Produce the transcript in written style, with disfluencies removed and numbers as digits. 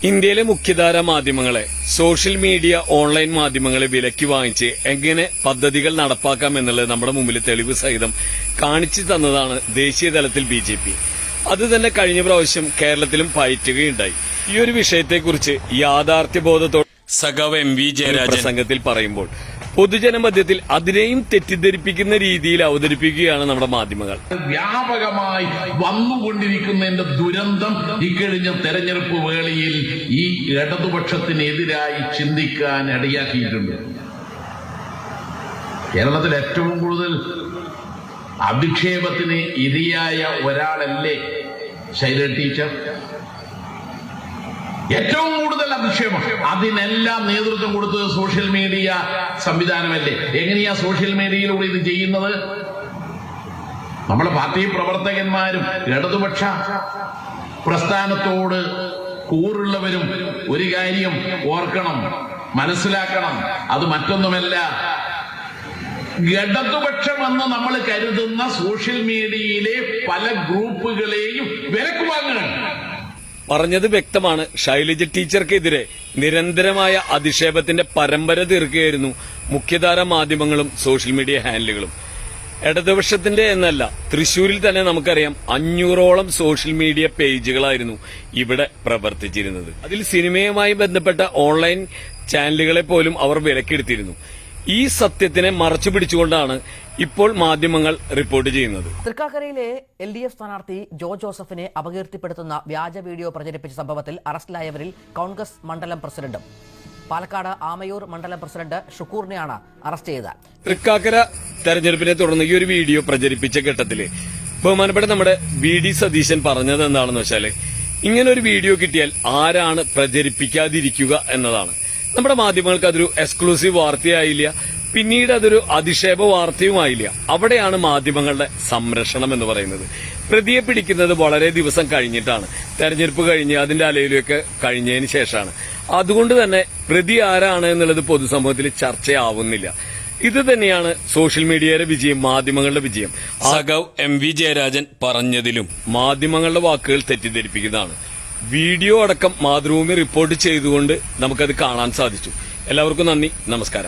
ഇന്ത്യയിലെ മുഖ്യധാര മാധ്യമങ്ങളെ സോഷ്യൽ മീഡിയ ഓൺലൈൻ മാധ്യമങ്ങളെ വിലക്കി വാങ്ങിച്ച് എങ്ങനെ പദ്ധതികൾ നടപ്പാക്കാം എന്നുള്ളത് നമ്മുടെ മുമ്പിൽ തെളിവ് സഹിതം കാണിച്ചു തന്നതാണ് ദേശീയ തലത്തിൽ ബിജെപി. അത് തന്നെ കഴിഞ്ഞ പ്രാവശ്യം കേരളത്തിലും പയറ്റുകയുണ്ടായി. ഈ ഒരു വിഷയത്തെക്കുറിച്ച് യാഥാർത്ഥ്യബോധത്തോടെ സഖാവ് MV ജയരാജൻ പ്രസംഗത്തിൽ പറയുമ്പോൾ പൊതുജനമധ്യത്തിൽ അതിനെയും തെറ്റിദ്ധരിപ്പിക്കുന്ന രീതിയിൽ അവതരിപ്പിക്കുകയാണ് നമ്മുടെ മാധ്യമങ്ങൾ. വ്യാപകമായി വന്നുകൊണ്ടിരിക്കുന്നതിന്റെ ദുരന്തം ഇക്കഴിഞ്ഞ തെരഞ്ഞെടുപ്പ് വേളയിൽ ഈ ഇടതുപക്ഷത്തിനെതിരായി ചിന്തിക്കാൻ ഇടയാക്കിയിട്ടുണ്ട്. കേരളത്തിൽ ഏറ്റവും കൂടുതൽ അധിക്ഷേപത്തിന് ഇരയായ ഒരാളല്ലേ ശൈല ടീച്ചർ? ഏറ്റവും കൂടുതൽ അധിക്ഷേപം, അതിനെല്ലാം നേതൃത്വം കൊടുത്തത് സോഷ്യൽ മീഡിയ സംവിധാനമല്ലേ? എങ്ങനെയാ സോഷ്യൽ മീഡിയയിലൂടെ ഇത് ചെയ്യുന്നത്? നമ്മളെ പാർട്ടി പ്രവർത്തകന്മാരും ഇടതുപക്ഷ പ്രസ്ഥാനത്തോട് കൂറുള്ളവരും ഒരു കാര്യം ഓർക്കണം, മനസ്സിലാക്കണം. അത് മറ്റൊന്നുമല്ല, ഇടതുപക്ഷമെന്ന് നമ്മൾ കരുതുന്ന സോഷ്യൽ മീഡിയയിലെ പല ഗ്രൂപ്പുകളെയും വിലക്ക് വാങ്ങുകയാണ്. പറഞ്ഞത് വ്യക്തമാണ്. ശൈലജ ടീച്ചർക്കെതിരെ നിരന്തരമായ അധിക്ഷേപത്തിന്റെ പരമ്പര തീർക്കുകയായിരുന്നു മുഖ്യധാര മാധ്യമങ്ങളും സോഷ്യൽ മീഡിയ ഹാൻഡിലുകളും. ഇടതുപക്ഷത്തിന്റെ എന്നല്ല, തൃശൂരിൽ തന്നെ നമുക്കറിയാം 500ഓളം സോഷ്യൽ മീഡിയ പേജുകളായിരുന്നു ഇവിടെ പ്രവർത്തിച്ചിരുന്നത്. അതിൽ സിനിമയുമായി ബന്ധപ്പെട്ട ഓൺലൈൻ ചാനലുകളെ പോലും അവർ വിലക്കെടുത്തിരുന്നു. ഈ സത്യത്തിനെ മറച്ചു പിടിച്ചുകൊണ്ടാണ് ഇപ്പോൾ മാധ്യമങ്ങൾ റിപ്പോർട്ട് ചെയ്യുന്നത്. തൃക്കാക്കരയിലെ LDF സ്ഥാനാർത്ഥി ജോ ജോസഫിനെ അപകീർത്തിപ്പെടുത്തുന്ന വ്യാജ വീഡിയോ പ്രചരിപ്പിച്ച സംഭവത്തിൽ അറസ്റ്റിലായവരിൽ കോൺഗ്രസ് മണ്ഡലം പ്രസിഡന്റും പാലക്കാട് ആമയൂർ മണ്ഡലം പ്രസിഡന്റ് ഷുക്കൂറിനെയാണ് അറസ്റ്റ് ചെയ്തത്. തൃക്കാക്കര തെരഞ്ഞെടുപ്പിനെ തുടർന്ന് ഈ ഒരു വീഡിയോ പ്രചരിപ്പിച്ച ഘട്ടത്തില് ബഹുമാനപ്പെട്ട നമ്മുടെ VD സതീശൻ പറഞ്ഞത് എന്താണെന്ന് വെച്ചാല്, ഇങ്ങനൊരു വീഡിയോ കിട്ടിയാൽ ആരാണ് പ്രചരിപ്പിക്കാതിരിക്കുക എന്നതാണ്. നമ്മുടെ മാധ്യമങ്ങൾക്ക് അതൊരു എക്സ്ക്ലൂസീവ് വാർത്തയായില്ല, പിന്നീട് അതൊരു അധിക്ഷേപ വാർത്തയുമായില്ല. അവിടെയാണ് മാധ്യമങ്ങളുടെ സംരക്ഷണം എന്ന് പറയുന്നത്. പ്രതിയെ പിടിക്കുന്നത് വളരെ ദിവസം കഴിഞ്ഞിട്ടാണ്, തെരഞ്ഞെടുപ്പ് കഴിഞ്ഞ് അതിന്റെ അലയിലൊക്കെ കഴിഞ്ഞതിന് ശേഷമാണ്. അതുകൊണ്ട് തന്നെ പ്രതി ആരാണ് എന്നുള്ളത് പൊതുസമൂഹത്തിൽ ചർച്ചയാവുന്നില്ല. ഇത് തന്നെയാണ് സോഷ്യൽ മീഡിയയുടെ വിജയം, മാധ്യമങ്ങളുടെ വിജയം. സഖാവ് MV ജയരാജൻ പറഞ്ഞതിലും മാധ്യമങ്ങളുടെ വാക്കുകൾ തെറ്റിദ്ധരിപ്പിക്കുന്നതാണ്. വീഡിയോ അടക്കം മാതൃഭൂമി റിപ്പോർട്ട് ചെയ്തുകൊണ്ട് നമുക്കത് കാണാൻ സാധിച്ചു. എല്ലാവർക്കും നന്ദി, നമസ്കാരം.